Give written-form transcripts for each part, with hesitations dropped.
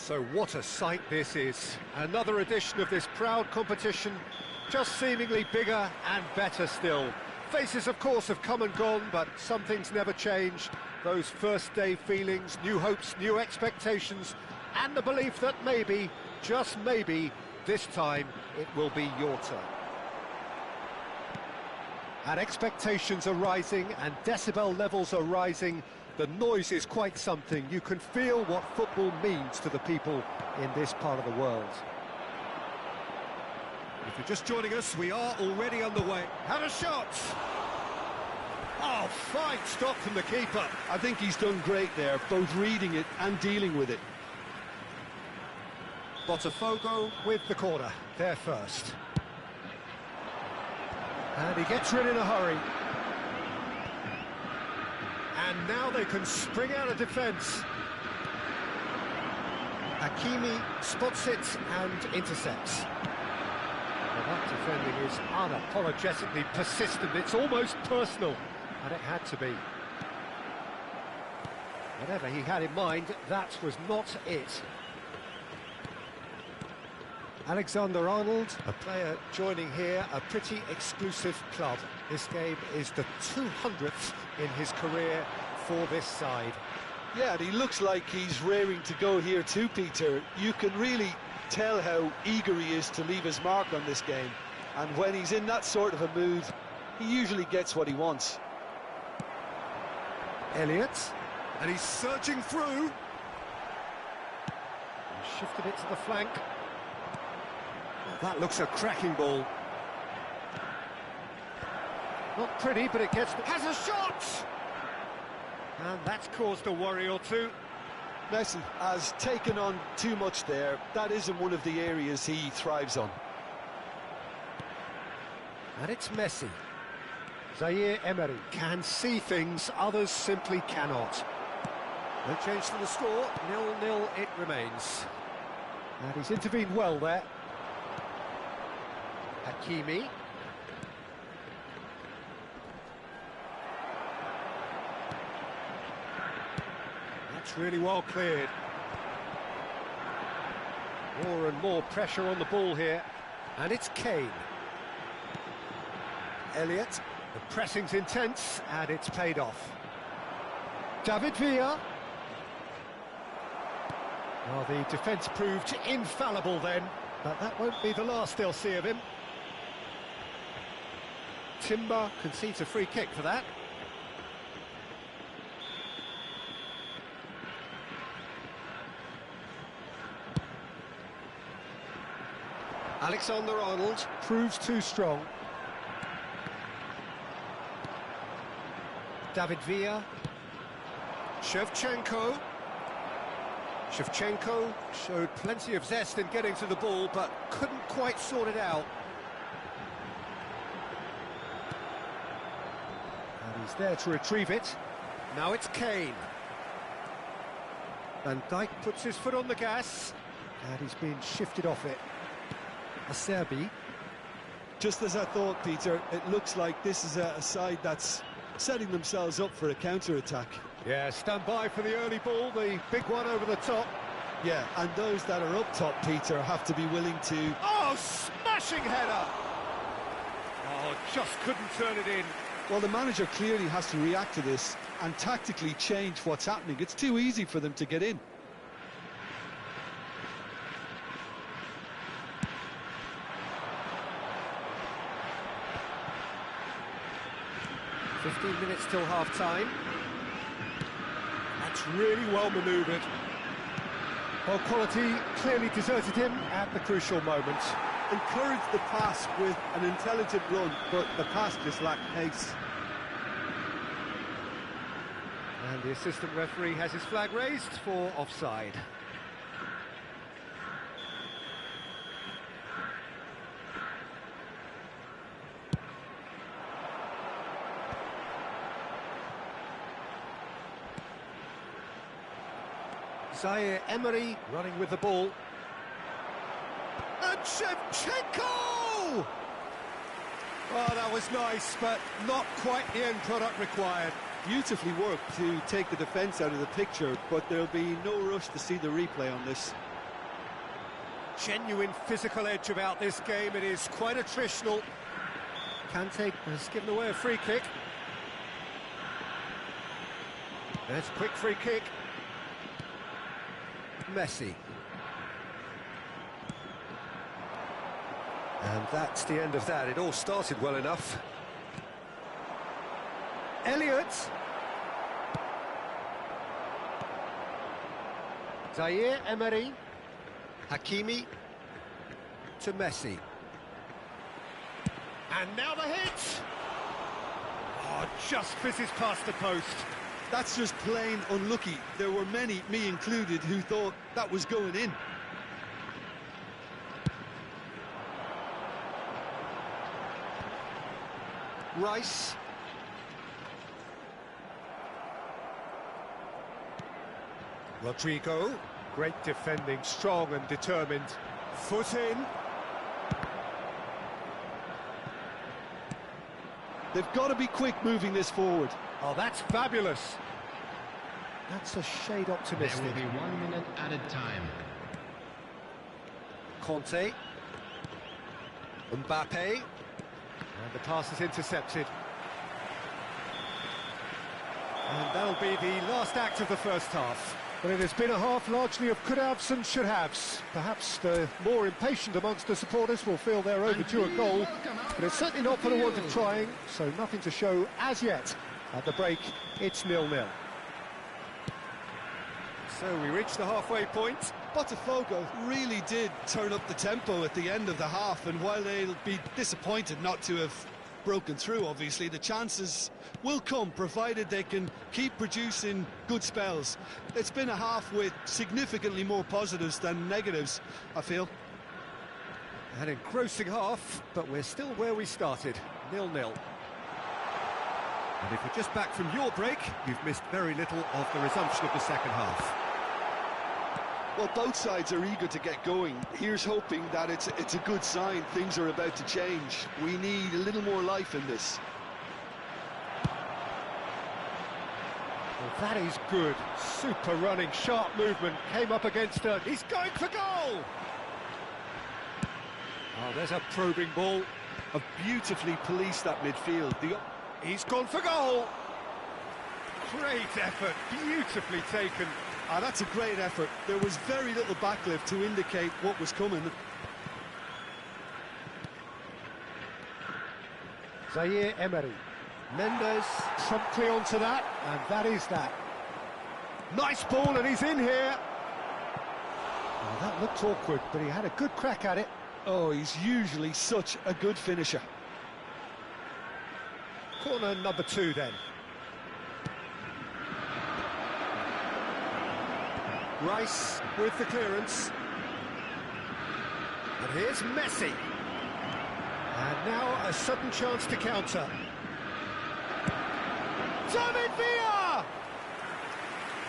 So what a sight this is. Another edition of this proud competition, just seemingly bigger and better still. Faces, of course, have come and gone, but some things never change. Those first-day feelings, new hopes, new expectations, and the belief that maybe, just maybe, this time it will be your turn. And expectations are rising, and decibel levels are rising. The noise is quite something. You can feel what football means to the people in this part of the world. If you're just joining us, we are already underway. Have a shot! Oh, fine stop from the keeper. I think he's done great there, both reading it and dealing with it. Botafogo with the corner, there first. And he gets rid in a hurry. And now they can spring out of defence. Hakimi spots it and intercepts. Well, that defending is unapologetically persistent. It's almost personal, and it had to be. Whatever he had in mind, that was not it. Alexander-Arnold, a player joining here, a pretty exclusive club. This game is the 200th in his career for this side. Yeah, and he looks like he's raring to go here too, Peter. You can really tell how eager he is to leave his mark on this game. And when he's in that sort of a mood, he usually gets what he wants. Elliott, and he's surging through. He shifted it to the flank. That looks a cracking ball. Not pretty, but it gets... Has a shot! And that's caused a worry or two. Messi has taken on too much there. That isn't one of the areas he thrives on. And it's Messi. Zaire Emery can see things others simply cannot. No change to the score, 0-0 it remains. And he's intervened well there. Hakimi. That's really well cleared. More and more pressure on the ball here. And it's Kane. Elliott. The pressing's intense, and it's paid off. David Villa. Well, the defence proved infallible then, but that won't be the last they'll see of him. Timber concedes a free kick for that. Alexander-Arnold proves too strong. David Villa. Shevchenko. Shevchenko showed plenty of zest in getting to the ball, but couldn't quite sort it out. And he's there to retrieve it. Now it's Kane. Van Dijk puts his foot on the gas, and he's been shifted off it. Acerbi. Just as I thought, Peter, it looks like this is a side that's setting themselves up for a counter-attack. Yeah, stand by for the early ball, the big one over the top. Yeah, and those that are up top, Peter, have to be willing to... Oh, smash Smashing header! Oh, just couldn't turn it in. Well, the manager clearly has to react to this and tactically change what's happening. It's too easy for them to get in. "15 minutes till half-time. That's really well manoeuvred. Well, quality clearly deserted him at the crucial moment. Encouraged the pass with an intelligent run, but the pass just lacked pace. And the assistant referee has his flag raised for offside. Zaire Emery running with the ball. And Shevchenko! Oh, that was nice, but not quite the end product required. Beautifully worked to take the defence out of the picture, but there'll be no rush to see the replay on this. Genuine physical edge about this game. It is quite attritional. Kante has given away a free kick. There's a quick free kick. Messi. And that's the end of that. It all started well enough. Elliott. Zaire Emery. Hakimi to Messi. And now the hit! Oh, just fizzes past the post. That's just plain unlucky. There were many, me included, who thought that was going in. Rice. Rodrigo. Great defending, strong and determined. Foot in. They've got to be quick moving this forward. Oh, that's fabulous. That's a shade optimistic. There will be 1 minute at a time. Conte. Mbappe. And the pass is intercepted. And that'll be the last act of the first half. But it has been a half largely of could-haves and should-haves. Perhaps the more impatient amongst the supporters will feel they're overdue a goal, but it's certainly not for the want of trying, so nothing to show as yet. At the break, it's 0-0. So we reach the halfway point. Botafogo really did turn up the tempo at the end of the half, and while they'll be disappointed not to have broken through, obviously, the chances will come, provided they can keep producing good spells. It's been a half with significantly more positives than negatives, I feel. An engrossing half, but we're still where we started, 0-0. And if you're just back from your break, you've missed very little of the resumption of the second half. Well, both sides are eager to get going. Here's hoping that it's a good sign. Things are about to change. We need a little more life in this. Well, that is good. Super running, sharp movement. Came up against her. He's going for goal! Oh, there's a probing ball. Have beautifully policed that midfield. He's gone for goal! Great effort, beautifully taken. Ah, that's a great effort. There was very little backlift to indicate what was coming. Zaire Emery. Mendes promptly onto that, and that is that. Nice ball, and he's in here. Oh, that looked awkward, but he had a good crack at it. Oh, he's usually such a good finisher. Corner number 2 then. Rice with the clearance. And here's Messi. And now a sudden chance to counter. David Villa!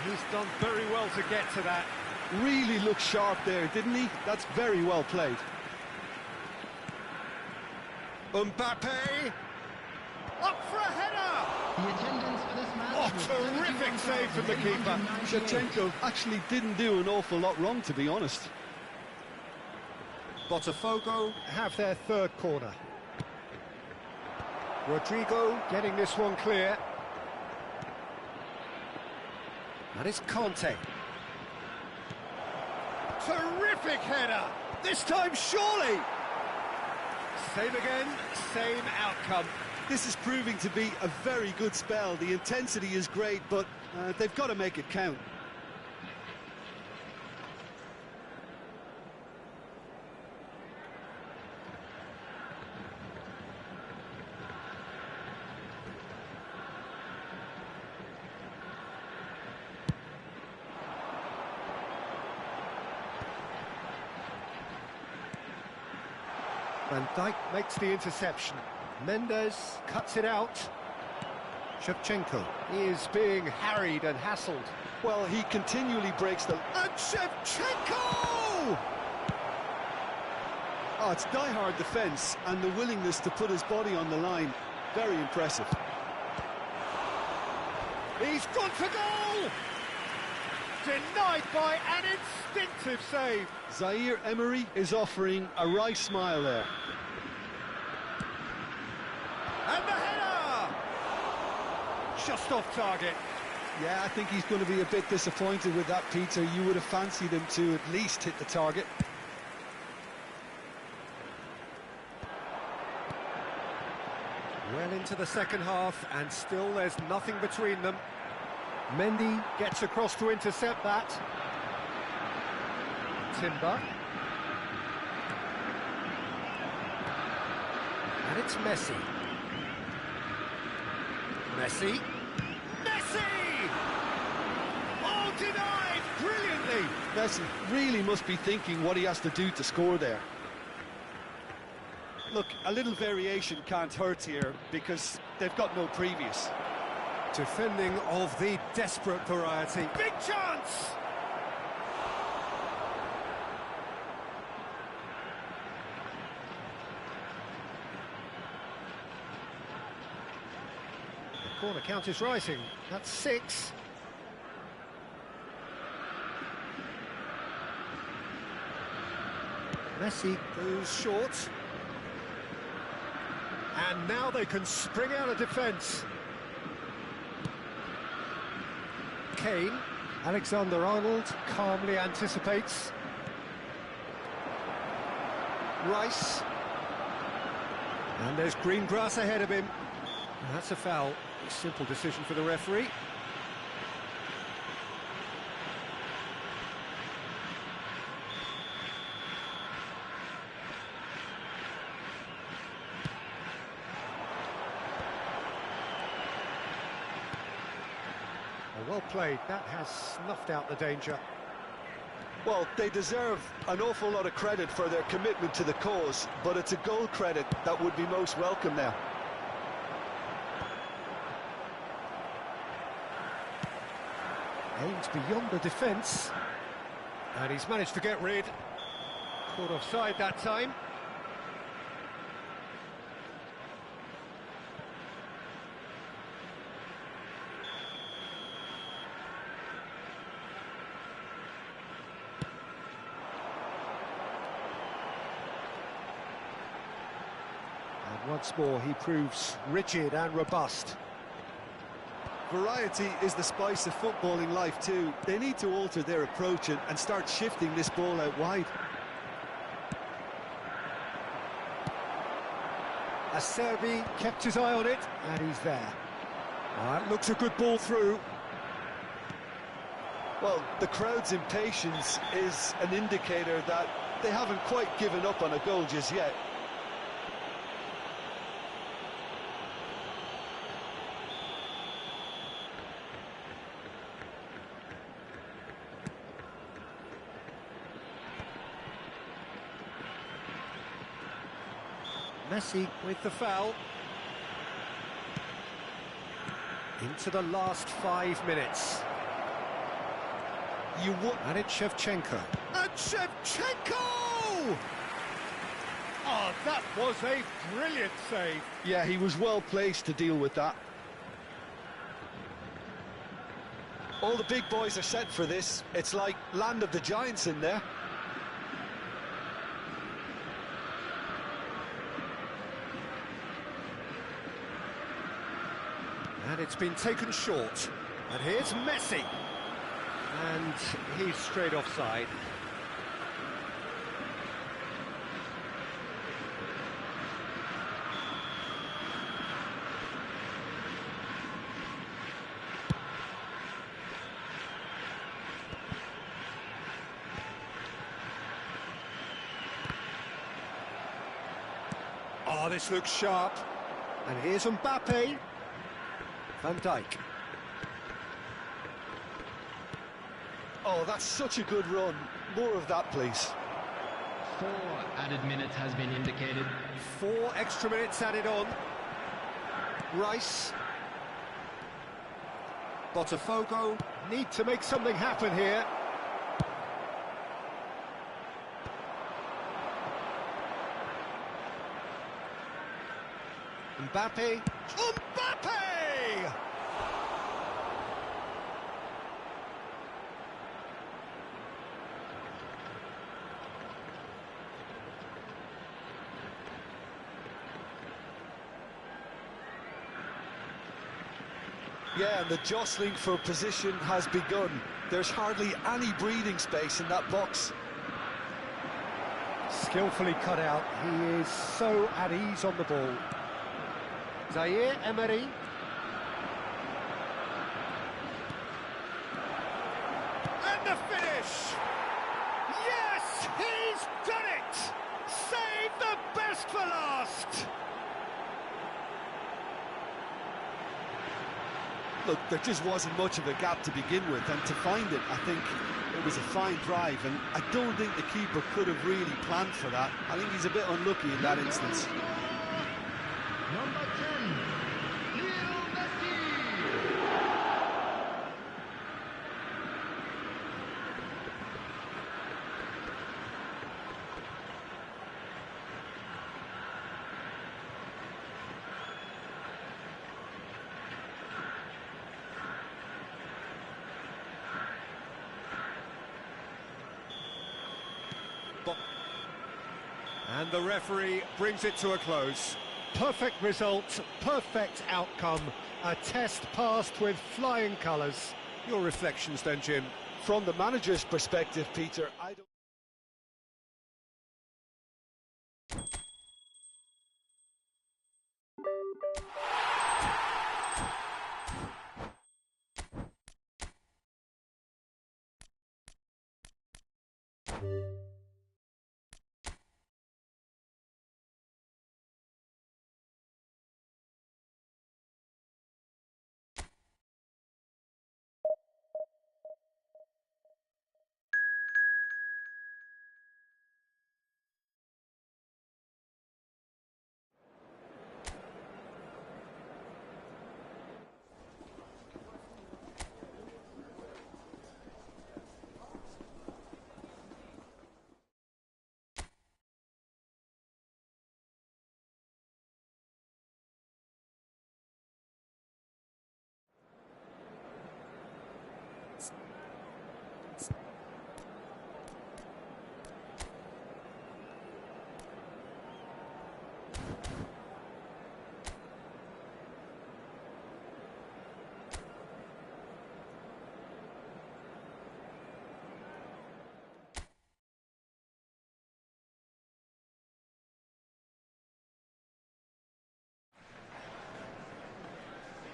He's done very well to get to that. Really looked sharp there, didn't he? That's very well played. Mbappe! Up for a header! The attendance for this match Oh, was terrific save from the keeper. Shevchenko actually didn't do an awful lot wrong, to be honest. Botafogo have their third corner. Rodrigo getting this one clear. And it's Conte. Terrific header! This time surely! Same again, same outcome. This is proving to be a very good spell. The intensity is great, but they've got to make it count. Van Dijk makes the interception. Mendes cuts it out. Shevchenko is being harried and hassled. Well, he continually breaks the... And Shevchenko! Oh, it's die-hard defence and the willingness to put his body on the line. Very impressive. He's gone for goal! Denied by an instinctive save. Zaire Emery is offering a wry smile there. And the header! Just off target. Yeah, I think he's going to be a bit disappointed with that, Peter. You would have fancied him to at least hit the target. Well into the second half, and still there's nothing between them. Mendy gets across to intercept that. Timber. And it's Messi. Messi. Messi! Oh, denied! Brilliantly! Messi really must be thinking what he has to do to score there. Look, a little variation can't hurt here because they've got no previous. Defending of the desperate variety. Big chance! The corner count is rising. That's 6. Messi goes short. And now they can spring out of defence. Kane, Alexander-Arnold calmly anticipates. Rice. And there's green grass ahead of him. And that's a foul. A simple decision for the referee. Well played, that has snuffed out the danger. Well, they deserve an awful lot of credit for their commitment to the cause, but it's a goal credit that would be most welcome now. Aims beyond the defence. And he's managed to get rid. Caught offside that time. Once more, he proves rigid and robust. Variety is the spice of footballing life too. They need to alter their approach and start shifting this ball out wide. Acerbi kept his eye on it, and he's there. That looks a good ball through. Well, the crowd's impatience is an indicator that they haven't quite given up on a goal just yet. Messi with the foul. Into the last 5 minutes. And it's Shevchenko. And Shevchenko! Oh, that was a brilliant save. Yeah, he was well placed to deal with that. All the big boys are set for this. It's like land of the giants in there. And it's been taken short. And here's Messi. And he's straight offside. Oh, this looks sharp. And here's Mbappe. Van Dijk. Oh, that's such a good run. More of that, please. 4 added minutes has been indicated. 4 extra minutes added on. Rice. Botafogo need to make something happen here. Mbappe. Mbappe! Yeah, and the jostling for position has begun. There's hardly any breathing space in that box. Skillfully cut out. He is so at ease on the ball. Zaire Emery. And the finish! Yes, he's done it! Save the best for last! Look, there just wasn't much of a gap to begin with, and to find it, I think it was a fine drive, and I don't think the keeper could have really planned for that. I think he's a bit unlucky in that instance. Number 10, Lionel Messi. And the referee brings it to a close. Perfect result, perfect outcome. A test passed with flying colours. Your reflections then, Jim? From the manager's perspective, Peter, I don't...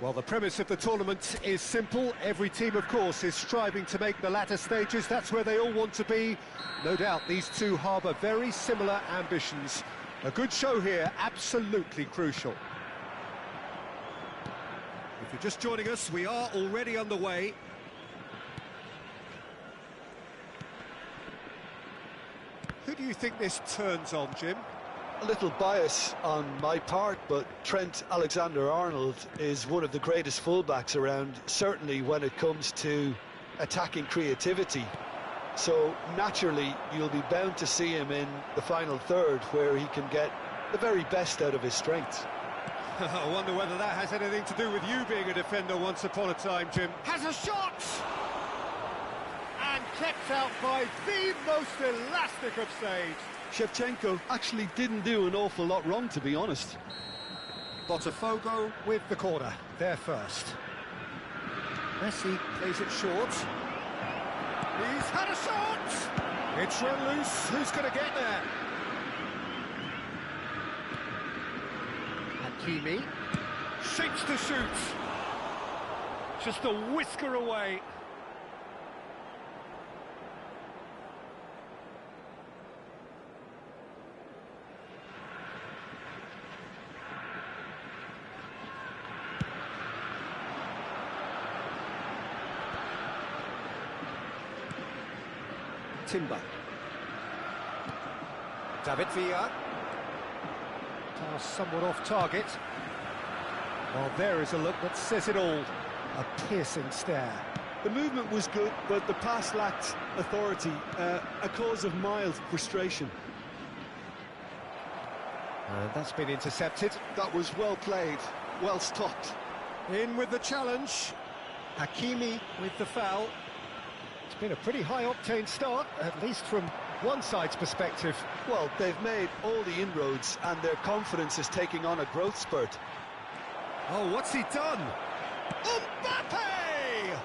Well, the premise of the tournament is simple. Every team, of course, is striving to make the latter stages. That's where they all want to be. No doubt these two harbour very similar ambitions. A good show here, absolutely crucial. If you're just joining us, we are already underway. Who do you think this turns on, Jim? A little bias on my part, but Trent Alexander-Arnold is one of the greatest fullbacks around, certainly when it comes to attacking creativity. So naturally, you'll be bound to see him in the final third, where he can get the very best out of his strengths. I wonder whether that has anything to do with you being a defender once upon a time, Jim. Has a shot! And kept out by the most elastic of saves. Shevchenko actually didn't do an awful lot wrong, to be honest. Botafogo with the corner, there first. Messi plays it short. He's had a shot! It's run loose, who's going to get there? Hakimi shapes to shoot. Just a whisker away. Timber. David Villa. Pass somewhat off target. Well, there is a look that says it all. A piercing stare. The movement was good, but the pass lacked authority, a cause of mild frustration. And that's been intercepted. That was well played, well stopped. In with the challenge. Hakimi with the foul. It's been a pretty high-octane start, at least from one side's perspective. Well, they've made all the inroads and their confidence is taking on a growth spurt. Oh, what's he done? Mbappe!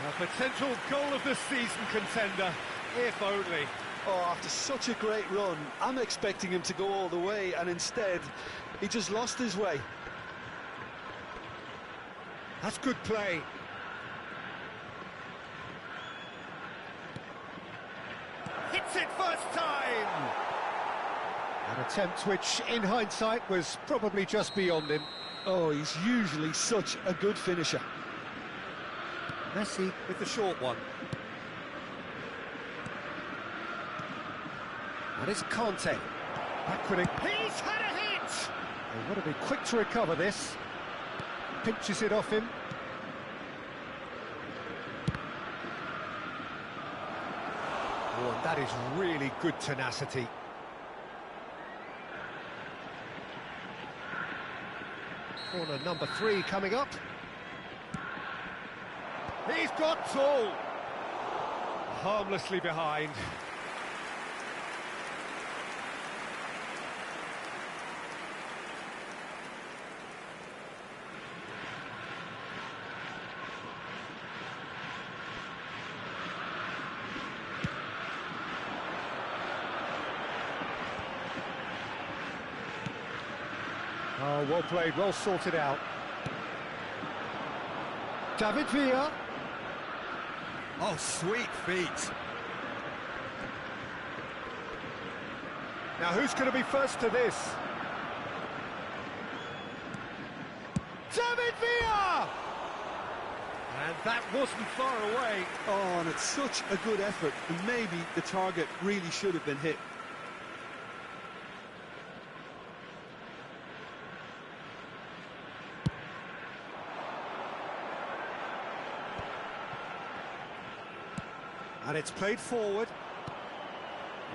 A potential goal of the season contender, if only. Oh, after such a great run, I'm expecting him to go all the way, and instead, he just lost his way. That's good play. Hits it first time! An attempt which, in hindsight, was probably just beyond him. Oh, he's usually such a good finisher. Messi with the short one. And it's Conte. Backward. He's had a hit! They want to be quick to recover this. Pinches it off him. Oh, and that is really good tenacity. Corner number 3 coming up. He's got tall. Harmlessly behind. Oh, well played, well sorted out. David Villa. Oh, sweet feet. Now, who's going to be first to this? David Villa! And that wasn't far away. Oh, and it's such a good effort, and maybe the target really should have been hit. And it's played forward.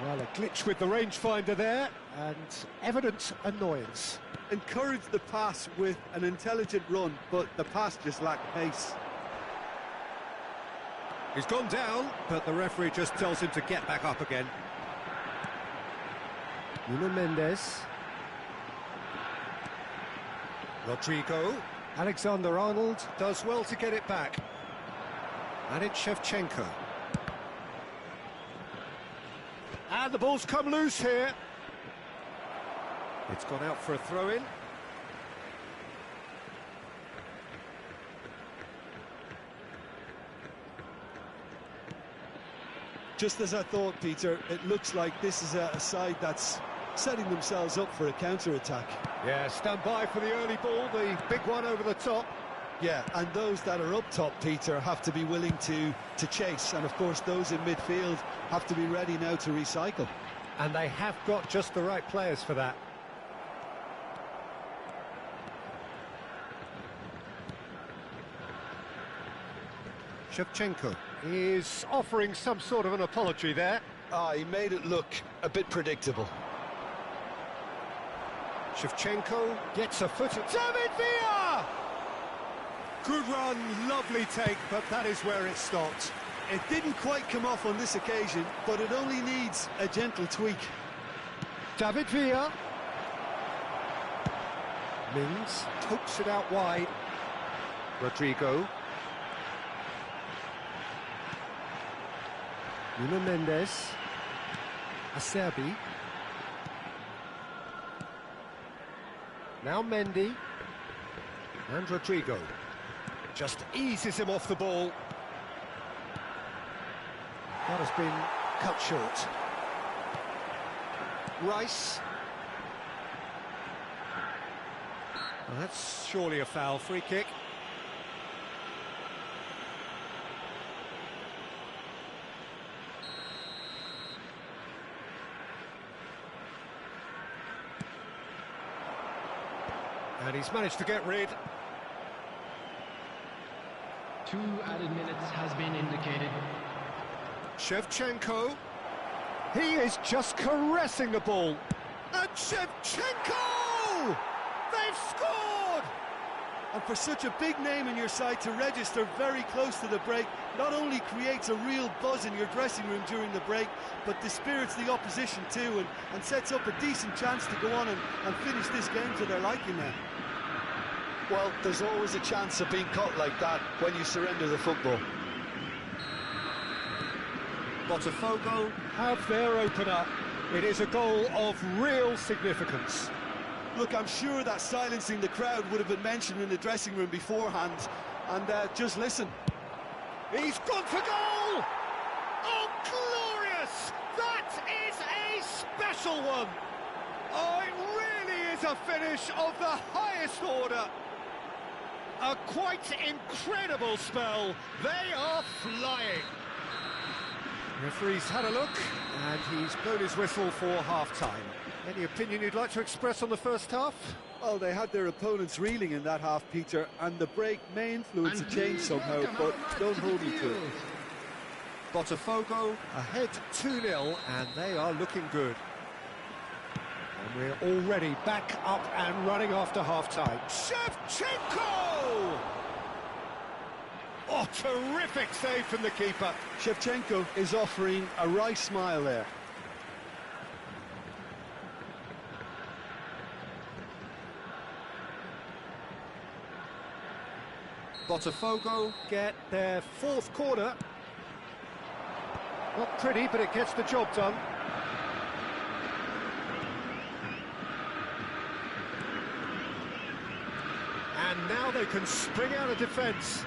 Well, a glitch with the rangefinder there, and evident annoyance. Encouraged the pass with an intelligent run, but the pass just lacked pace. He's gone down, but the referee just tells him to get back up again. Nuno Mendes. Rodrigo. Alexander-Arnold does well to get it back. And it's Shevchenko. And the ball's come loose here. It's gone out for a throw-in. Just as I thought, Peter, it looks like this is a side that's setting themselves up for a counter-attack. Yeah, stand by for the early ball, the big one over the top. Yeah, and those that are up top, Peter, have to be willing to chase. And, of course, those in midfield have to be ready now to recycle. And they have got just the right players for that. Shevchenko is offering some sort of an apology there. He made it look a bit predictable. Shevchenko gets a foot. David Villa! Good run, lovely take, but that is where it stopped. It didn't quite come off on this occasion, but it only needs a gentle tweak. David Villa. Mings pokes it out wide. Rodrigo. Nuno Mendes. Acerbi. Now Mendy. And Rodrigo. Just eases him off the ball. That has been cut short. Rice. Well, that's surely a foul. Free kick. And he's managed to get rid. 2 added minutes has been indicated. Shevchenko. He is just caressing the ball. And Shevchenko! They've scored! And for such a big name in your side to register very close to the break, not only creates a real buzz in your dressing room during the break, but dispirits the opposition too, and sets up a decent chance to go on and finish this game to their liking now. Well, there's always a chance of being caught like that when you surrender the football. Botafogo have their opener. It is a goal of real significance. Look, I'm sure that silencing the crowd would have been mentioned in the dressing room beforehand. And just listen. He's gone for goal! Oh, glorious! That is a special one! Oh, it really is a finish of the highest order. A quite incredible spell. They are flying. Referee's had a look, and he's blown his whistle for half-time. Any opinion you'd like to express on the first half? Well, they had their opponents reeling in that half, Peter, and the break may influence a change somehow, but don't hold me to it. Botafogo ahead 2-0, and they are looking good. And we're already back up and running after half-time. Shevchenko! Oh, terrific save from the keeper. Shevchenko is offering a wry smile there. Botafogo get their 4th corner. Not pretty, but it gets the job done. And now they can spring out of defence.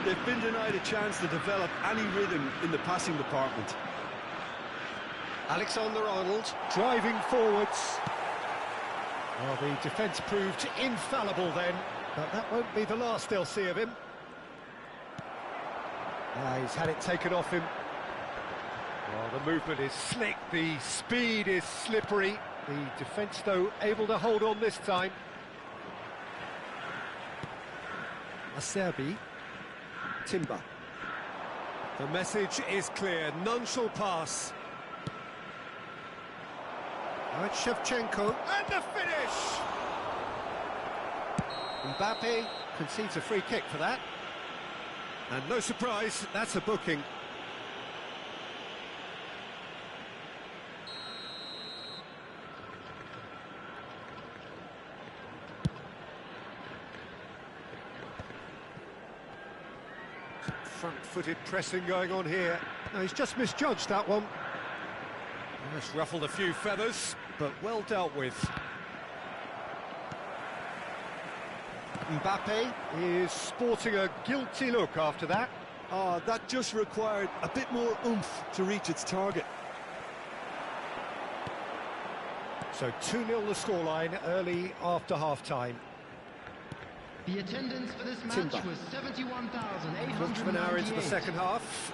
They've been denied a chance to develop any rhythm in the passing department. Alexander-Arnold driving forwards. Well, the defence proved infallible then, but that won't be the last they'll see of him. He's had it taken off him. Well, the movement is slick, the speed is slippery. The defence, though, able to hold on this time. Acerbi. Timber. The message is clear, none shall pass. Right, Shevchenko, and the finish! Mbappe concedes a free kick for that. And no surprise, that's a booking. Front-footed pressing going on here. No, he's just misjudged that one. That's ruffled a few feathers, but well dealt with. Mbappe is sporting a guilty look after that. That just required a bit more oomph to reach its target. So 2-0 the scoreline early after half-time. The attendance for this match Timber. was 71,898. Quarter of an hour into the second half.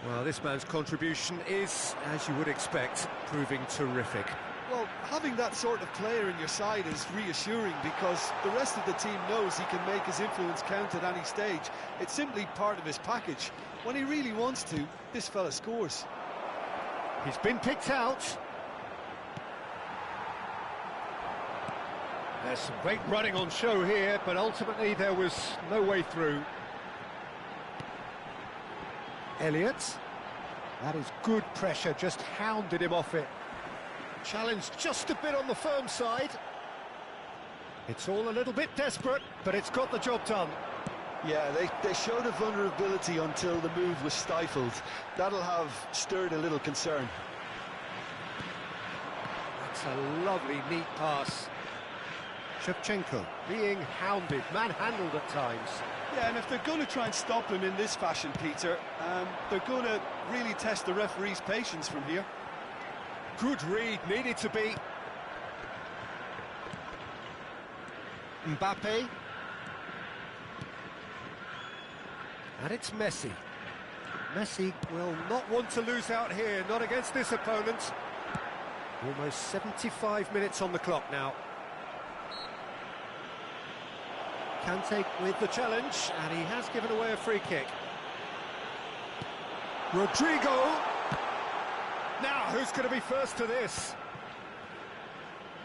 Well, this man's contribution is, as you would expect, proving terrific. Well, having that sort of player in your side is reassuring because the rest of the team knows he can make his influence count at any stage. It's simply part of his package. When he really wants to, this fella scores. He's been picked out. There's some great running on show here, but ultimately there was no way through. Elliott. That is good pressure, just hounded him off it. Challenge just a bit on the firm side. It's all a little bit desperate, but it's got the job done. Yeah, they showed a vulnerability until the move was stifled. That'll have stirred a little concern. That's a lovely, neat pass. Shevchenko being hounded, manhandled at times. Yeah, and if they're going to try and stop him in this fashion, Peter, they're going to really test the referee's patience from here. Good read, needed to be. Mbappe. And it's Messi. Messi will not want to lose out here, not against this opponent. Almost 75 minutes on the clock now. Kante with the challenge, and he has given away a free kick. Rodrigo! Now, who's going to be first to this?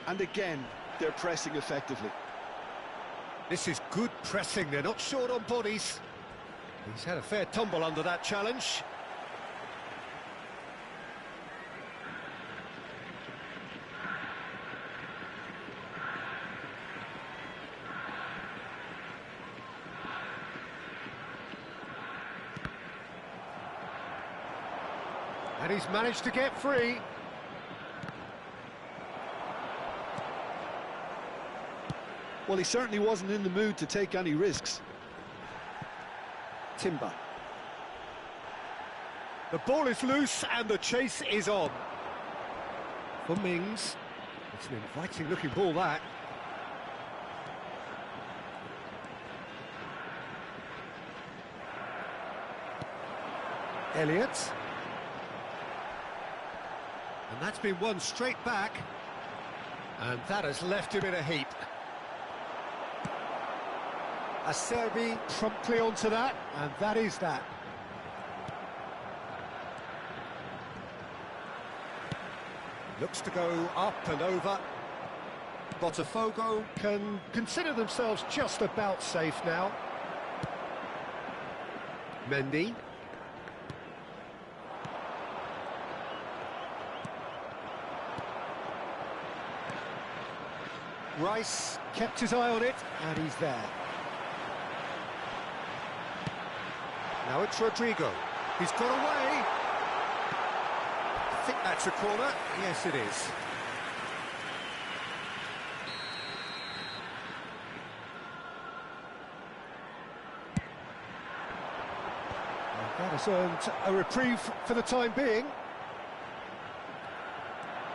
And again, they're pressing effectively. This is good pressing, they're not short on bodies. He's had a fair tumble under that challenge. And he's managed to get free. Well, he certainly wasn't in the mood to take any risks. Timber. The ball is loose and the chase is on. For Mings. It's an inviting looking ball, that. Elliott. And that's been won straight back. And that has left him in a heap. Acerbi promptly onto that, and that is that. Looks to go up and over. Botafogo can consider themselves just about safe now. Mendy. Rice kept his eye on it, and he's there. Now it's Rodrigo. He's got away. I think that's a corner. Yes, it is. That has earned a reprieve for the time being.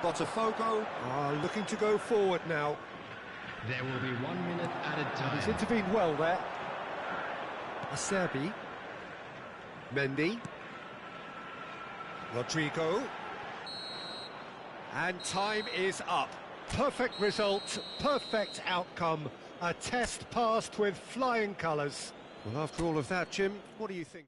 Botafogo are looking to go forward now. There will be 1 minute added time. He's intervened well there. Acerbi. Mendy. Rodrigo. And time is up. Perfect result, perfect outcome. A test passed with flying colours. Well, after all of that, Jim, what do you think?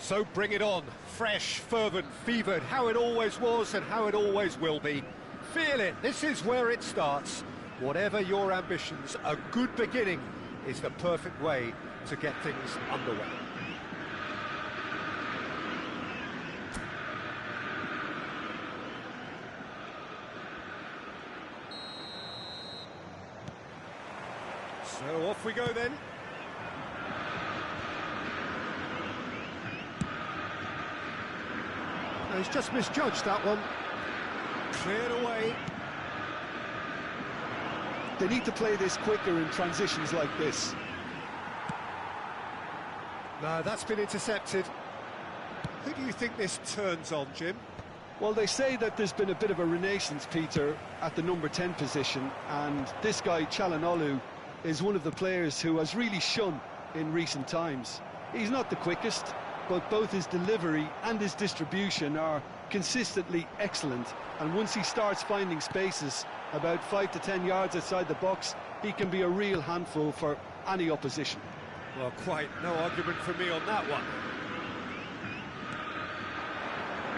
So bring it on. Fresh, fervent, fevered, how it always was and how it always will be. Feel it, this is where it starts. Whatever your ambitions, a good beginning is the perfect way to get things underway. So off we go then. No, he's just misjudged that one. Cleared away. They need to play this quicker in transitions like this. No, that's been intercepted. Who do you think this turns on, Jim? Well, they say that there's been a bit of a renaissance, Peter, at the number 10 position, and this guy, Çalhanoğlu, is one of the players who has really shone in recent times. He's not the quickest, but both his delivery and his distribution are consistently excellent, and once he starts finding spaces about 5 to 10 yards outside the box, he can be a real handful for any opposition. Well, quite no argument for me on that one.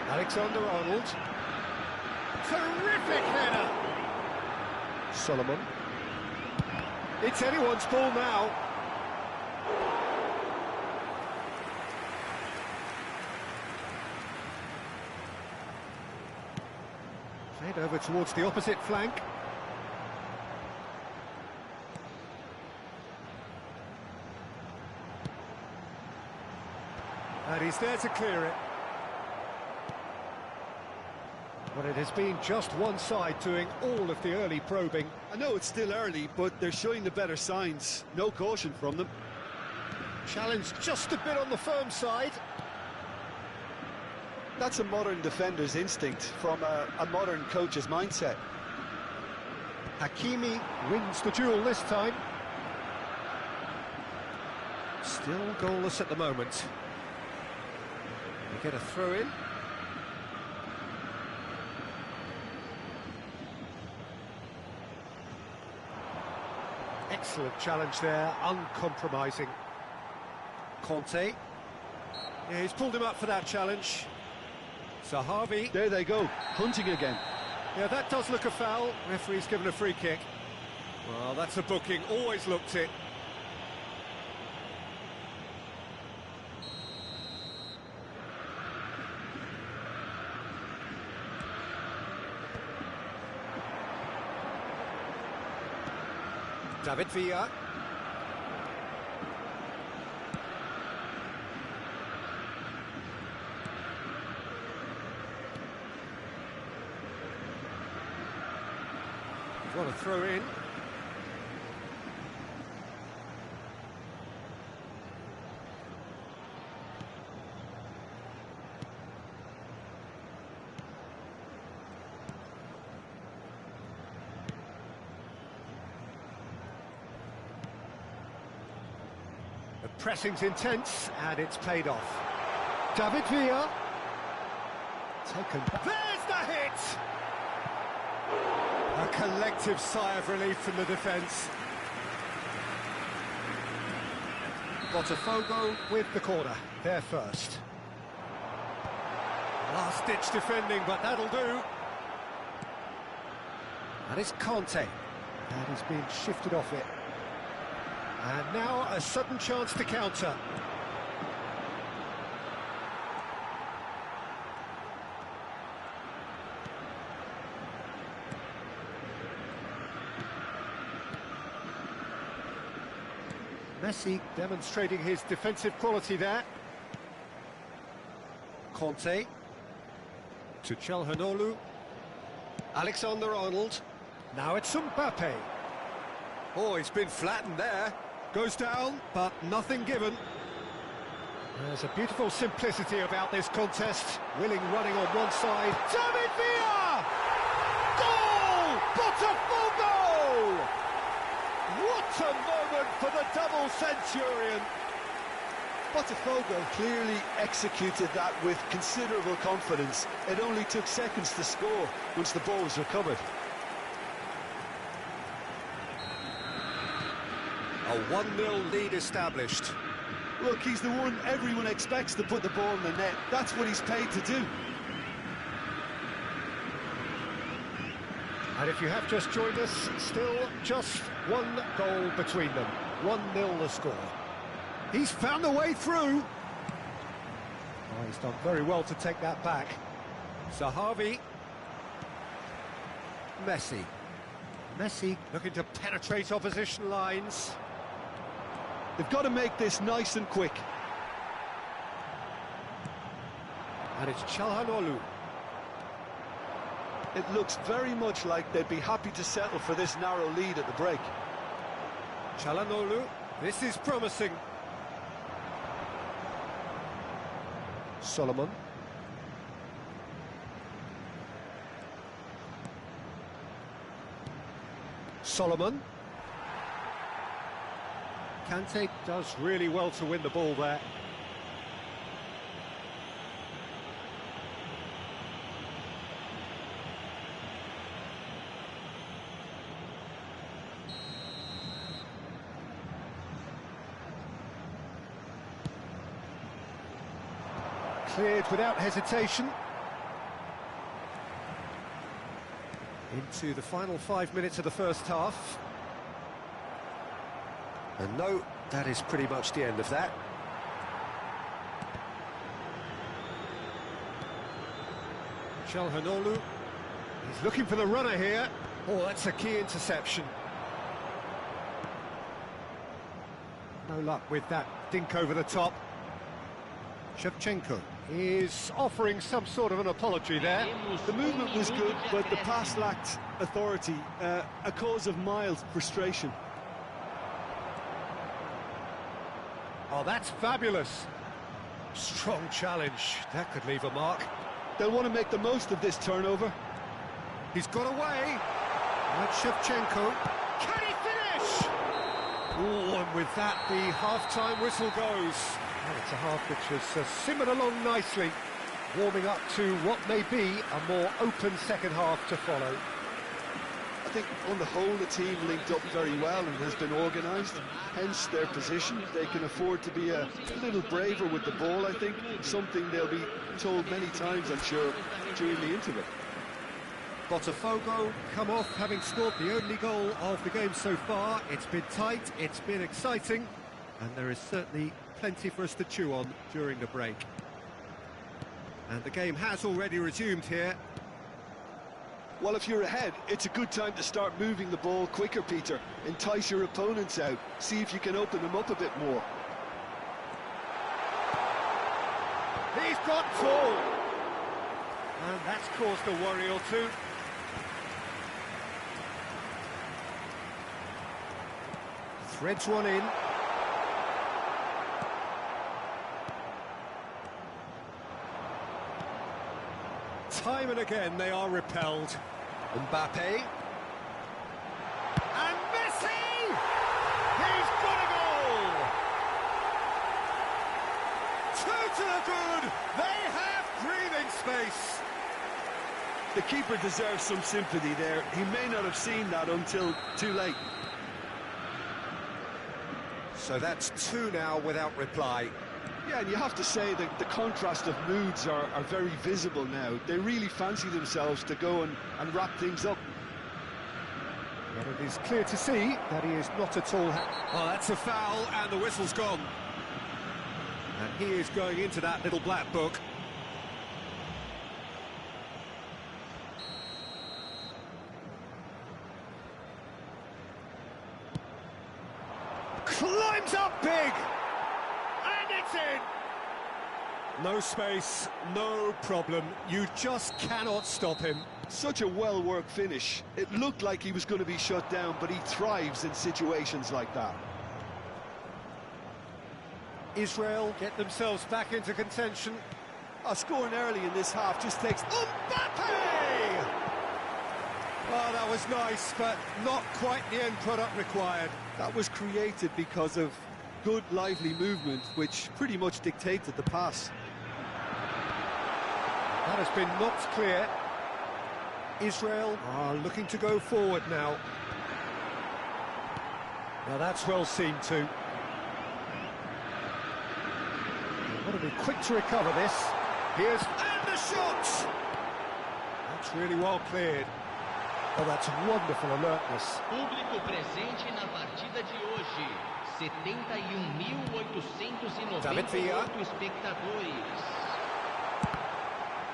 Alexander-Arnold. Terrific header! Solomon. It's anyone's ball now. Played over towards the opposite flank. And he's there to clear it. Well, it has been just one side doing all of the early probing. I know it's still early, but they're showing the better signs. No caution from them. Challenge just a bit on the firm side. That's a modern defender's instinct from a modern coach's mindset. Hakimi wins the duel this time. Still goalless at the moment. We get a throw in. Excellent challenge there, uncompromising. Conte. Yeah, he's pulled him up for that challenge. Zahavi. There they go, hunting again. Yeah, that does look a foul. Referee's given a free kick. Well, that's a booking, always looked it. David Villa. What a throw in. The pressing's intense, and it's paid off. David Villa. Taken back. There's the hit! A collective sigh of relief from the defence. Botafogo with the corner, there first. Last-ditch defending, but that'll do. That is Conte. That has been shifted off it. And now a sudden chance to counter. Messi demonstrating his defensive quality there. Conte to Çalhanoğlu. Alexander-Arnold. Now it's Mbappe. Oh, he's been flattened there. Goes down, but nothing given. There's a beautiful simplicity about this contest. Willing running on one side. David Villa! Goal! Botafogo! What a moment for the double centurion! Botafogo clearly executed that with considerable confidence. It only took seconds to score once the ball was recovered. A 1-0 lead established. Look, he's the one everyone expects to put the ball in the net. That's what he's paid to do. And if you have just joined us, still just one goal between them. 1-0 the score. He's found the way through. Oh, he's done very well to take that back. Zahavi. Messi. Messi looking to penetrate opposition lines. They've got to make this nice and quick. And it's Çalhanoğlu. It looks very much like they'd be happy to settle for this narrow lead at the break. Çalhanoğlu, this is promising. Solomon. Solomon. Kante does really well to win the ball there. Cleared without hesitation. Into the final 5 minutes of the first half. And no, that is pretty much the end of that. Çalhanoğlu. He's looking for the runner here. Oh, that's a key interception. No luck with that dink over the top. Shevchenko is offering some sort of an apology there. The movement was good, but the pass lacked authority, a cause of mild frustration. Oh, that's fabulous. Strong challenge. That could leave a mark. They'll want to make the most of this turnover. He's got away. That's Shevchenko. Can he finish? Oh, and with that, the half-time whistle goes. And it's a half which has simmered along nicely, warming up to what may be a more open second half to follow. I think on the whole the team linked up very well and has been organised, hence their position. They can afford to be a little braver with the ball, I think, something they'll be told many times, I'm sure, during the interval. Botafogo come off having scored the only goal of the game so far. It's been tight, it's been exciting, and there is certainly plenty for us to chew on during the break. And the game has already resumed here. Well, if you're ahead, it's a good time to start moving the ball quicker, Peter. Entice your opponents out, see if you can open them up a bit more. He's got full! And that's caused a worry or two. Threads one in. Time and again they are repelled. Mbappe. And Messi! He's got a goal! 2 to the good! They have breathing space! The keeper deserves some sympathy there. He may not have seen that until too late. So that's 2 now without reply. Yeah, and you have to say that the contrast of moods are very visible now. They really fancy themselves to go and wrap things up. But it is clear to see that he is not at all... Oh, that's a foul, and the whistle's gone. And he is going into that little black book. Climbs up big! And it's in! No space, no problem. You just cannot stop him. Such a well-worked finish. It looked like he was going to be shut down, but he thrives in situations like that. Israel get themselves back into contention. Scoring early in this half just takes... Mbappe! Oh, that was nice, but not quite the end product required. That was created because of good, lively movement, which pretty much dictated the pass. That has been knocked clear. Israel are looking to go forward now. Now that's well seen too. Got to be quick to recover this. Here's... and the shot! That's really well cleared. Oh, that's wonderful alertness. Público presente na partida de hoje. 71.898 espectadores.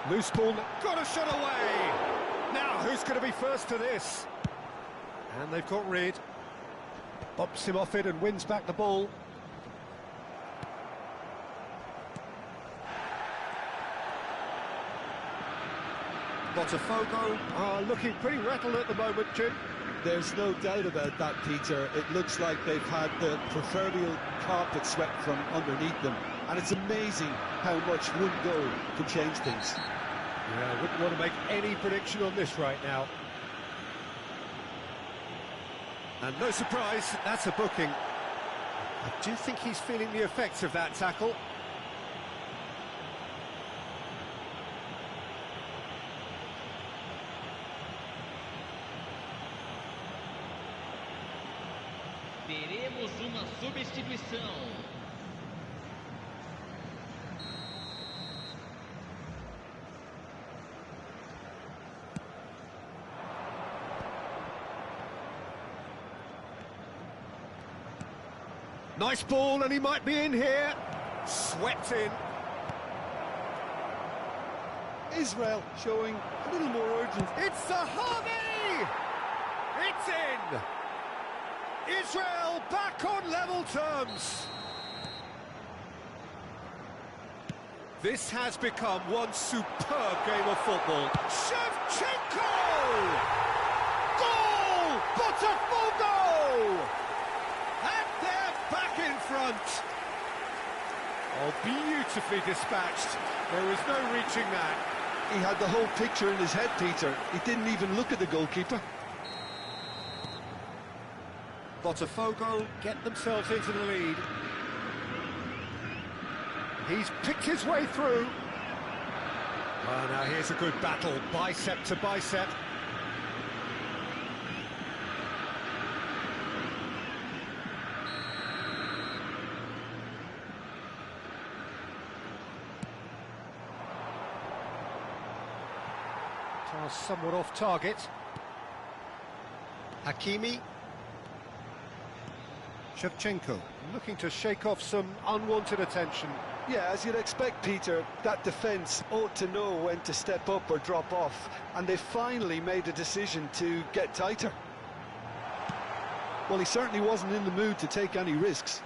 Loose ball, got a shot away! Now, who's going to be first to this? And they've got rid. Bops him off it and wins back the ball. Botafogo are looking pretty rattled at the moment, Jim. There's no doubt about that, Peter. It looks like they've had the proverbial carpet swept from underneath them. And it's amazing how much one goal can change things. Yeah, I wouldn't want to make any prediction on this right now. And no surprise, that's a booking. I do think he's feeling the effects of that tackle. Teremos uma substituição. Nice ball, and he might be in here. Swept in. Israel showing a little more urgency. It's the Harvey! It's in! Israel back on level terms. This has become one superb game of football. Shevchenko! Goal! Botafogo! And they're back in front. Oh, beautifully dispatched. There was no reaching that. He had the whole picture in his head, Peter. He didn't even look at the goalkeeper. Botafogo get themselves into the lead. He's picked his way through. Well, now here's a good battle, bicep to bicep. Toss somewhat off target. Hakimi. Shevchenko looking to shake off some unwanted attention. Yeah, as you'd expect, Peter, that defence ought to know when to step up or drop off, and they finally made a decision to get tighter. Well, he certainly wasn't in the mood to take any risks.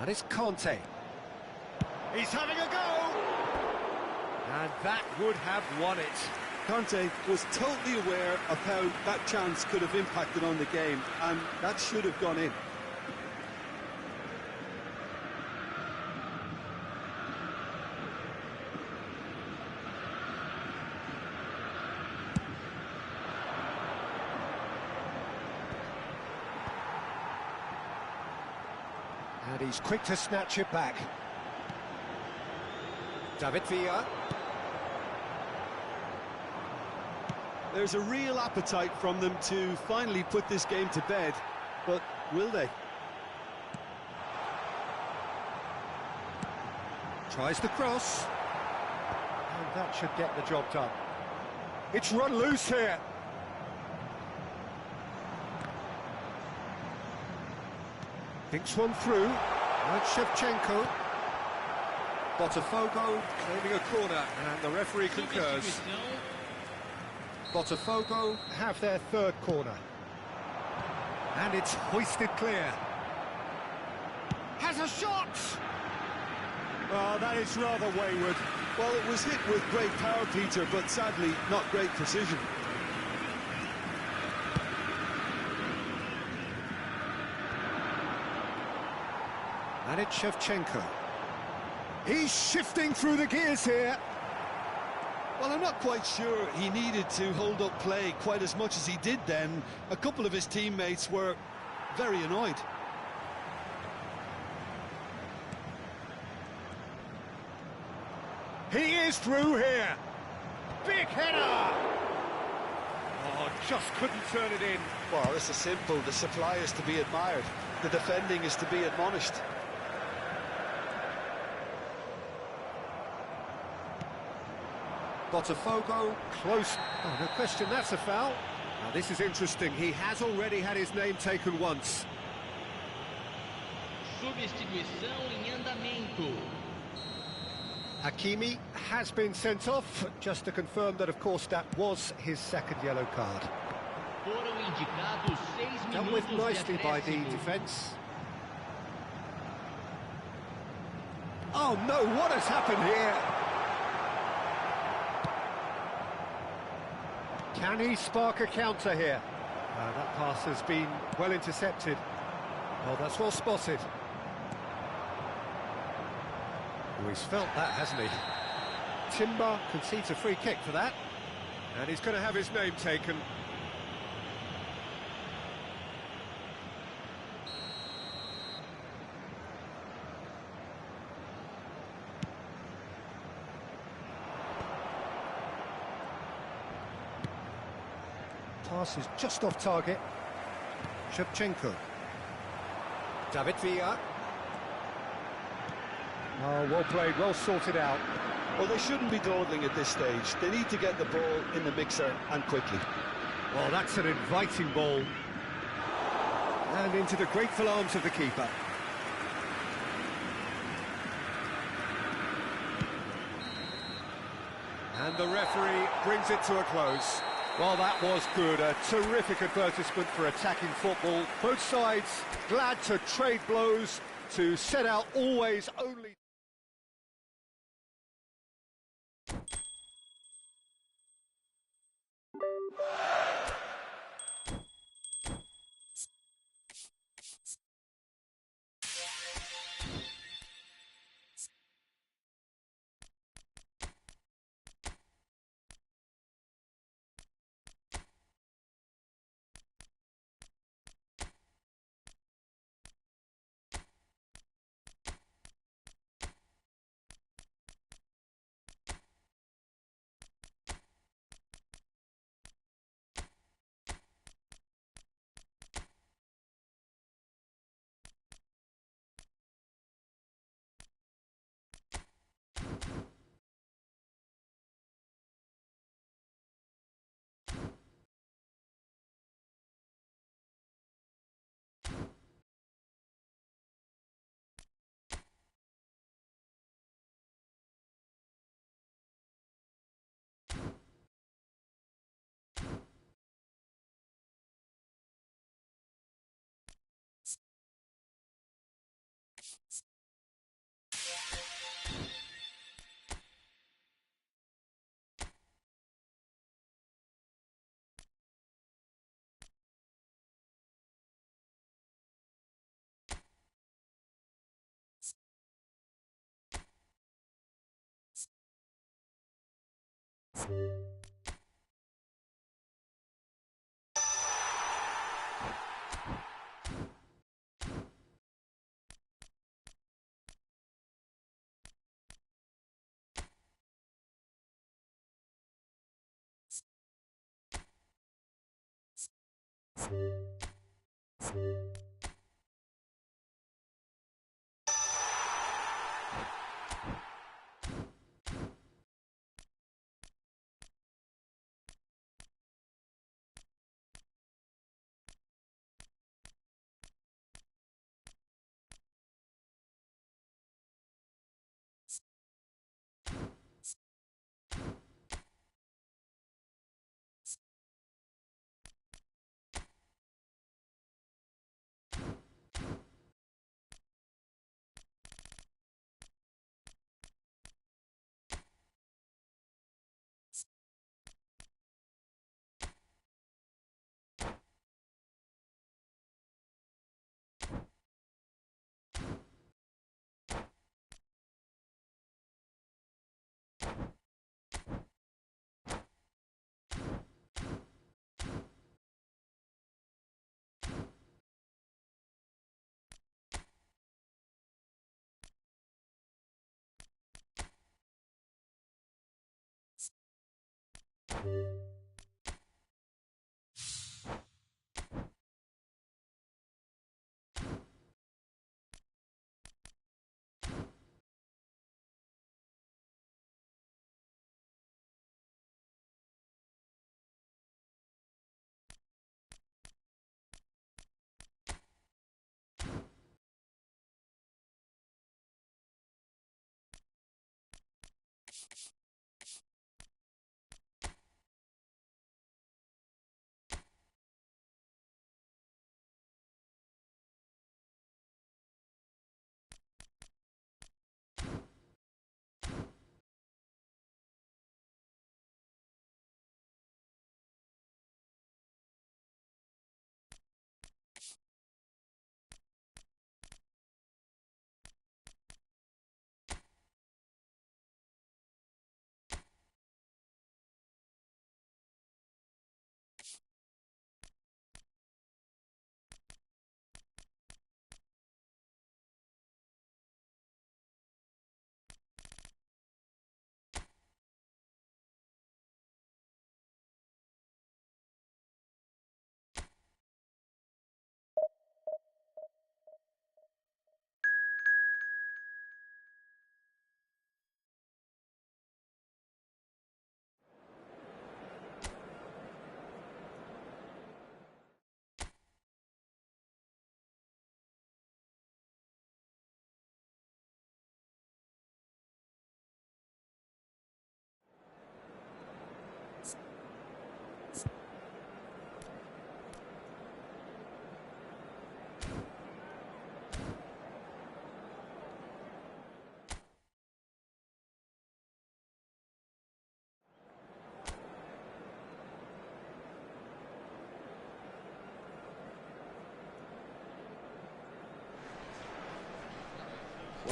And it's Conte. He's having a go! And that would have won it. Conte was totally aware of how that chance could have impacted on the game, and that should have gone in. And he's quick to snatch it back. David Villa. There's a real appetite from them to finally put this game to bed, but will they? Tries the cross. And that should get the job done. It's run loose here. Thinks one through. And Shevchenko. Botafogo claiming a corner, and the referee concurs. Botafogo have their third corner. And it's hoisted clear. Has a shot! Oh, that is rather wayward. Well, it was hit with great power, Peter, but sadly not great precision. And it's Shevchenko. He's shifting through the gears here. Well, I'm not quite sure he needed to hold up play quite as much as he did then. A couple of his teammates were very annoyed. He is through here. Big header. Oh, just couldn't turn it in. Well, this is simple. The supply is to be admired. The defending is to be admonished. Botafogo, close. Oh, no question, that's a foul. Now, this is interesting. He has already had his name taken once. Substituição em andamento. Hakimi has been sent off, just to confirm that, of course, that was his second yellow card. Foram indicados 6 Done with minutos nicely de by the acréscimo. defence. Oh, no, what has happened here? Can he spark a counter here? That pass has been well intercepted. Oh, that's well spotted. Oh, he's felt that, hasn't he? Timber concedes a free kick for that. And he's going to have his name taken. Pass is just off target. Shevchenko. David Villa. Oh, well played, well sorted out. Well, they shouldn't be dawdling at this stage. They need to get the ball in the mixer and quickly. Well, that's an inviting ball. And into the grateful arms of the keeper. And the referee brings it to a close. Well, that was good. A terrific advertisement for attacking football. Both sides glad to trade blows, to set out always only...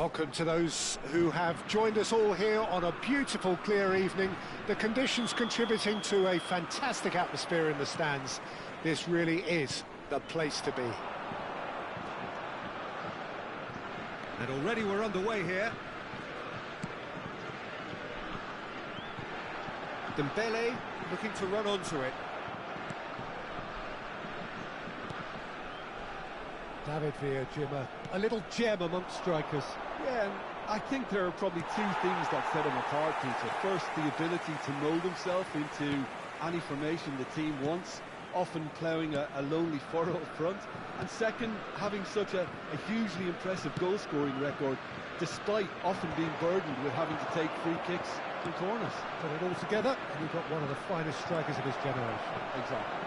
Welcome to those who have joined us all here on a beautiful, clear evening. The conditions contributing to a fantastic atmosphere in the stands. This really is the place to be. And already we're underway here. Dembele looking to run onto it. David Villa, Jim, a little gem amongst strikers. Yeah, and I think there are probably two things that set him apart, Peter. First, the ability to mould himself into any formation the team wants, often ploughing a lonely furrow up front. And second, having such a hugely impressive goal-scoring record, despite often being burdened with having to take free kicks from corners. Put it all together, and you've got one of the finest strikers of his generation. Exactly.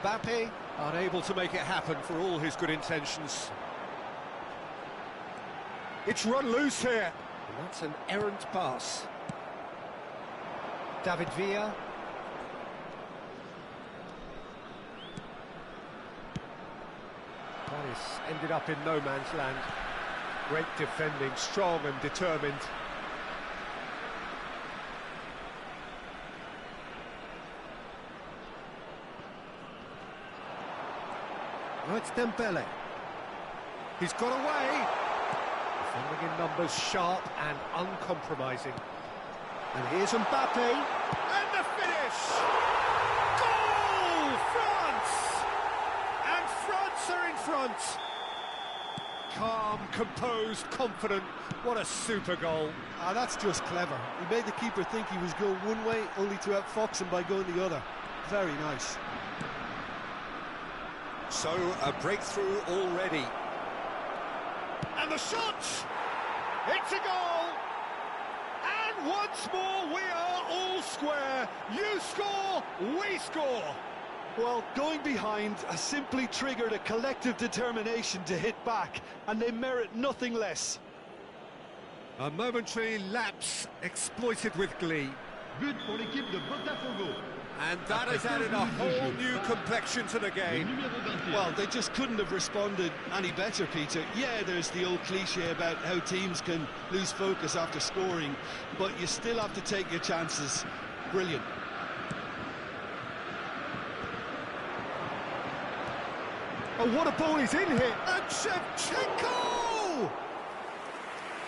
Mbappe unable to make it happen for all his good intentions. It's run loose here. And that's an errant pass. David Villa. Paris ended up in no man's land. Great defending, strong and determined. Oh, it's Dembele. He's got away. Defending in numbers, sharp and uncompromising. And here's Mbappe. And the finish! Goal! France! And France are in front. Calm, composed, confident. What a super goal. Ah, that's just clever. He made the keeper think he was going one way, only to outfox him by going the other. Very nice. So, a breakthrough already. And the shot! It's a goal! And once more, we are all square. You score, we score. Well, going behind has simply triggered a collective determination to hit back, and they merit nothing less. A momentary lapse exploited with glee. But pour l'équipe de Botafogo. And that has added a whole new complexion to the game. Well, they just couldn't have responded any better, Peter. Yeah, there's the old cliche about how teams can lose focus after scoring, but you still have to take your chances. Brilliant. Oh, what a ball he's in here! And Shevchenko!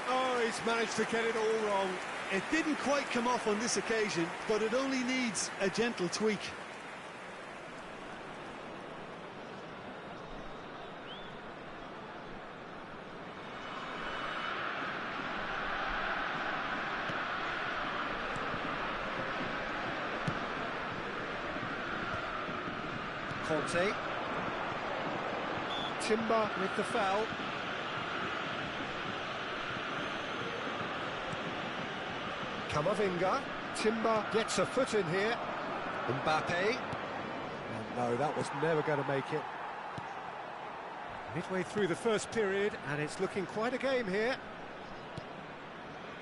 Oh, he's managed to get it all wrong. It didn't quite come off on this occasion, but it only needs a gentle tweak. Conte. Timber with the foul. Camavinga. Timber gets a foot in here. Mbappe. And no, that was never going to make it. Midway through the first period, and it's looking quite a game here.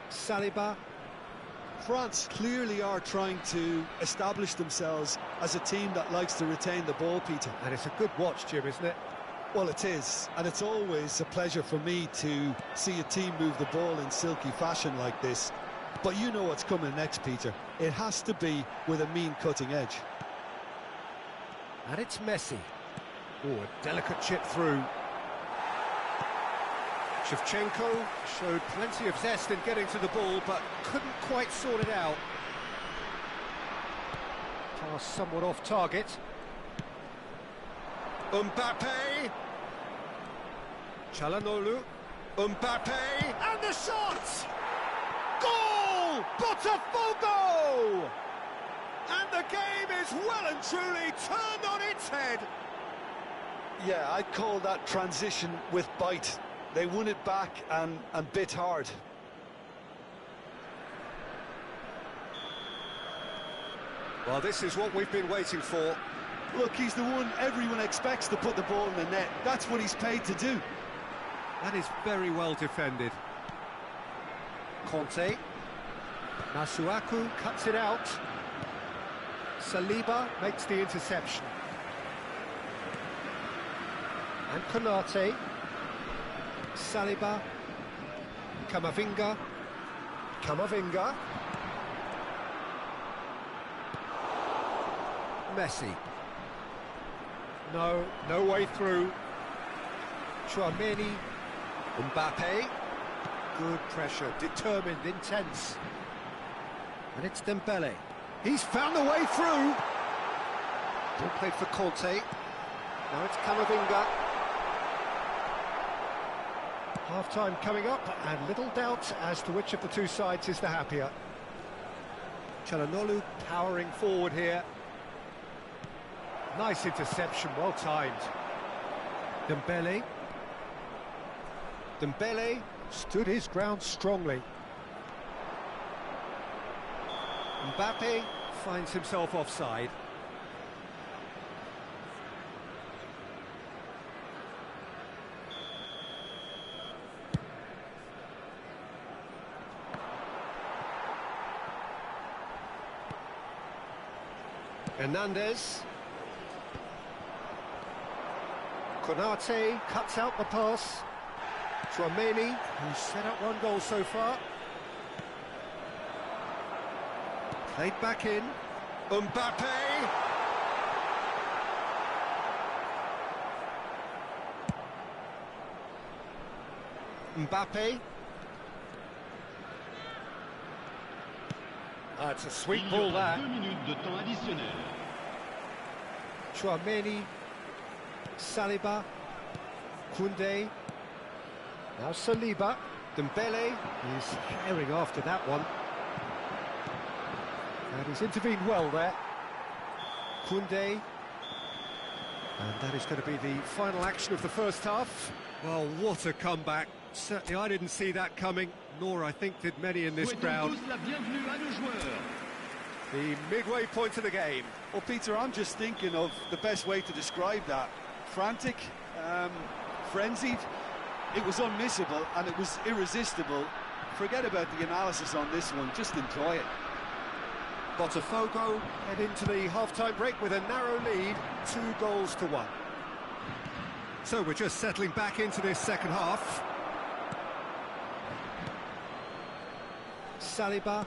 Saliba. France clearly are trying to establish themselves as a team that likes to retain the ball, Peter. And it's a good watch, Jim, isn't it? Well, it is, and it's always a pleasure for me to see a team move the ball in silky fashion like this. But you know what's coming next, Peter. It has to be with a mean cutting edge. And it's Messi. Oh, a delicate chip through. Shevchenko showed plenty of zest in getting to the ball, but couldn't quite sort it out. Pass somewhat off target. Mbappe. Çalhanoğlu. Mbappe. And the shot! Goal! Botafogo! And the game is well and truly turned on its head. Yeah, I'd call that transition with bite. They won it back and bit hard. Well, this is what we've been waiting for. Look, he's the one everyone expects to put the ball in the net. That's what he's paid to do. That is very well defended. Conte. Masuaku cuts it out. Saliba makes the interception. And Konate. Saliba. Camavinga. Camavinga. Messi. No way through. Chouameni. Mbappe. Good pressure, determined, intense. And it's Dembele. He's found a way through. Ball played for Conte. Now it's Camavinga. Half-time coming up, and little doubt as to which of the two sides is the happier. Çalhanoğlu powering forward here. Nice interception, well timed. Dembele. Dembele stood his ground strongly. Mbappe finds himself offside. Hernandez. Konate cuts out the pass. Chouameni, who's set up one goal so far. Played back in. Mbappe! Mbappe. That's a sweet ball there. 2 minutes de temps additionnel. Chouameni. Saliba. Koundé. Now Saliba. Dembele is herring after that one. And he's intervened well there. Koundé. And that is going to be the final action of the first half. Well, what a comeback. Certainly I didn't see that coming, nor I think did many in this crowd. The midway point of the game. Well, Peter, I'm just thinking of the best way to describe that. Frantic, frenzied. It was unmissable and it was irresistible. Forget about the analysis on this one, just enjoy it. Botafogo head into the half-time break with a narrow lead, 2-1. So we're just settling back into this second half. Saliba.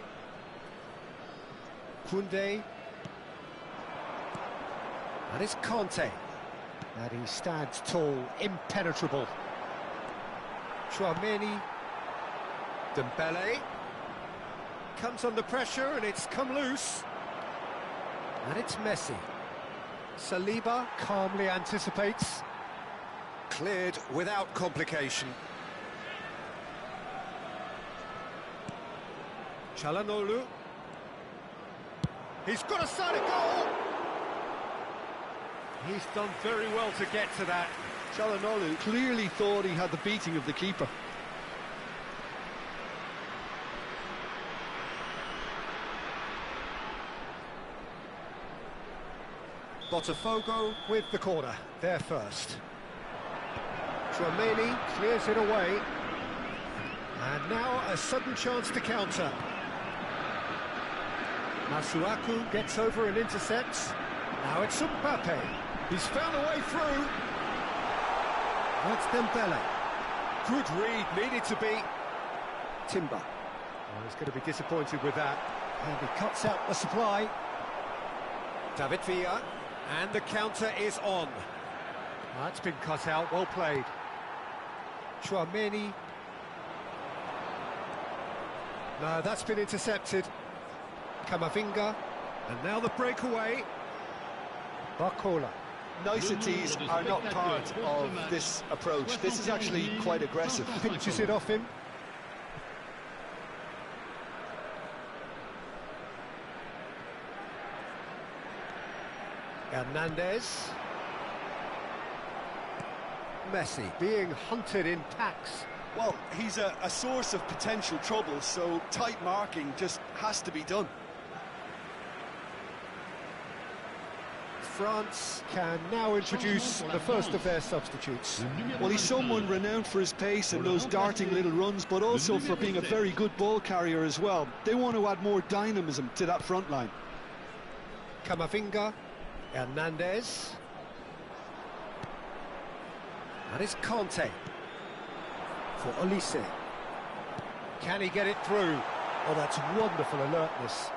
Koundé. And it's Conte. And he stands tall, impenetrable. Chouameni. Dembele. Comes under pressure and it's come loose. And it's Messi. Saliba calmly anticipates. Cleared without complication. Çalhanoğlu. He's got a side of goal. He's done very well to get to that. Çalhanoğlu clearly thought he had the beating of the keeper. Botafogo with the corner, there first. Chouameni clears it away. And now a sudden chance to counter. Masuaku gets over and intercepts. Now it's Mbappe. He's found a way through. That's Dembele. Good read, needed to be. Timber. Oh, he's going to be disappointed with that. And he cuts out the supply. David Villa. And the counter is on. That's been cut out, well played. Chouameni. No, that's been intercepted. Camavinga. And now the breakaway. Barcola. Niceties are not part of this approach. This is actually quite aggressive. Pinches it off him. Hernandez. Messi being hunted in packs. Well, he's a source of potential trouble, so tight marking just has to be done. France can now introduce the first of their substitutes. Well, he's someone renowned for his pace and those darting little runs, but also for being a very good ball carrier as well. They want to add more dynamism to that front line. Camavinga. Hernandez. And it's Conte. for Olise. Can he get it through? Oh, that's wonderful alertness.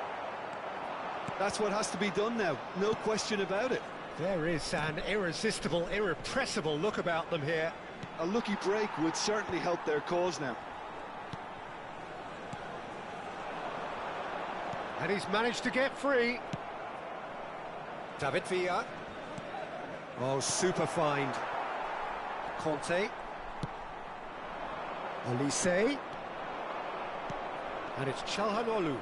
That's what has to be done now, no question about it. There is an irresistible, irrepressible look about them here. A lucky break would certainly help their cause now. And he's managed to get free. David Villa. Oh, super find. Conte. Olise. And it's Çalhanoğlu.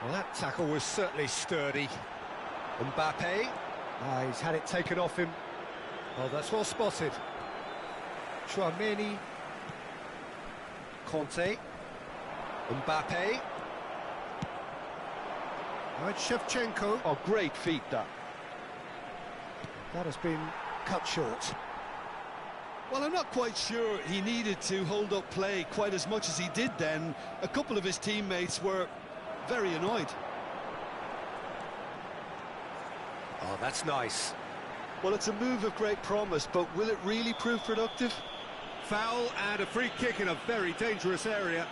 Well, that tackle was certainly sturdy. Mbappe. He's had it taken off him. Oh, that's well spotted. Chouameni. Conte. Mbappe. Now it's Shevchenko. Oh, great feat, that. That has been cut short. Well, I'm not quite sure he needed to hold up play quite as much as he did then. A couple of his teammates were very annoyed. Oh, that's nice. Well, it's a move of great promise, but will it really prove productive? Foul and a free kick in a very dangerous area.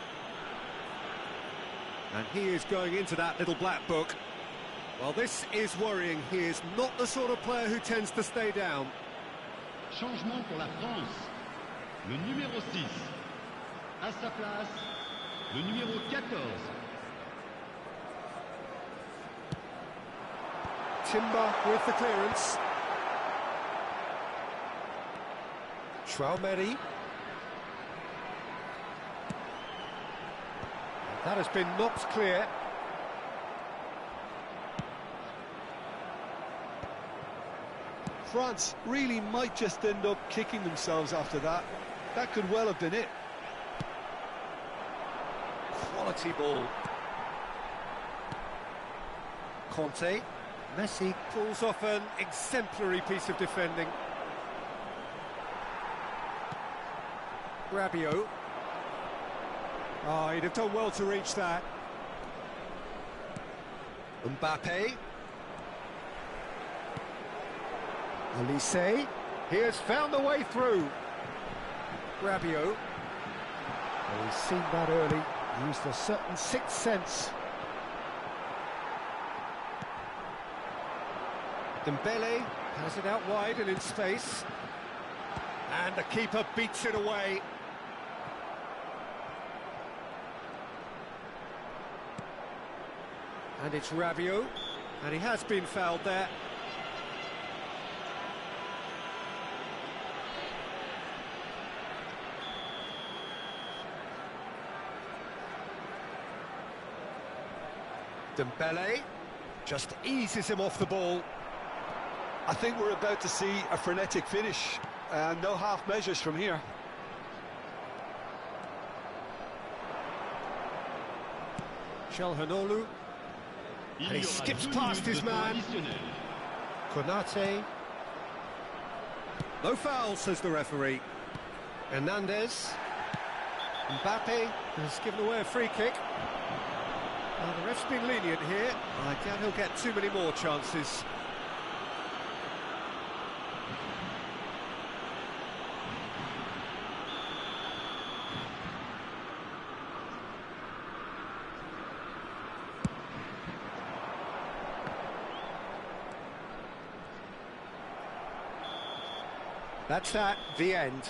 And he is going into that little black book. Well, this is worrying. He is not the sort of player who tends to stay down. Changement pour la France. Le numéro 6. À sa place, le numéro 14. Timber with the clearance. Chouameni. That has been knocked clear. France really might just end up kicking themselves after that. That could well have been it. Quality ball. Conte. Messi pulls off an exemplary piece of defending. Rabiot. Oh, he'd have done well to reach that. Mbappe. Olise. He has found the way through. Rabiot. Well, he's seen that early. Used a certain sixth sense. Dembele has it out wide and in space. And the keeper beats it away. And it's Rabiot. And he has been fouled there. Dembele just eases him off the ball. I think we're about to see a frenetic finish, and no half measures from here. Çalhanoğlu. And he skips past his man. Konate. No foul, says the referee. Hernandez. Mbappe has given away a free kick. The ref's been lenient here. I doubt he'll get too many more chances. That's that, the end.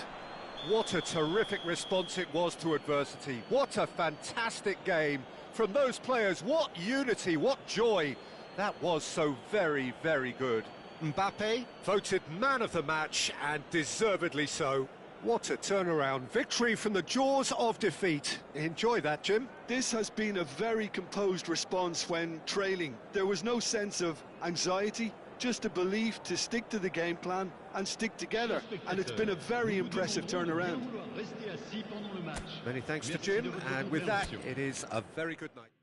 What a terrific response it was to adversity. What a fantastic game from those players. What unity, what joy. That was so very, very good. Mbappe voted man of the match, and deservedly so. What a turnaround. Victory from the jaws of defeat. Enjoy that, Jim. This has been a very composed response when trailing. There was no sense of anxiety, just a belief to stick to the game plan and stick together, and it's been a very impressive turnaround. Many thanks to Jim, and with that, it is a very good night.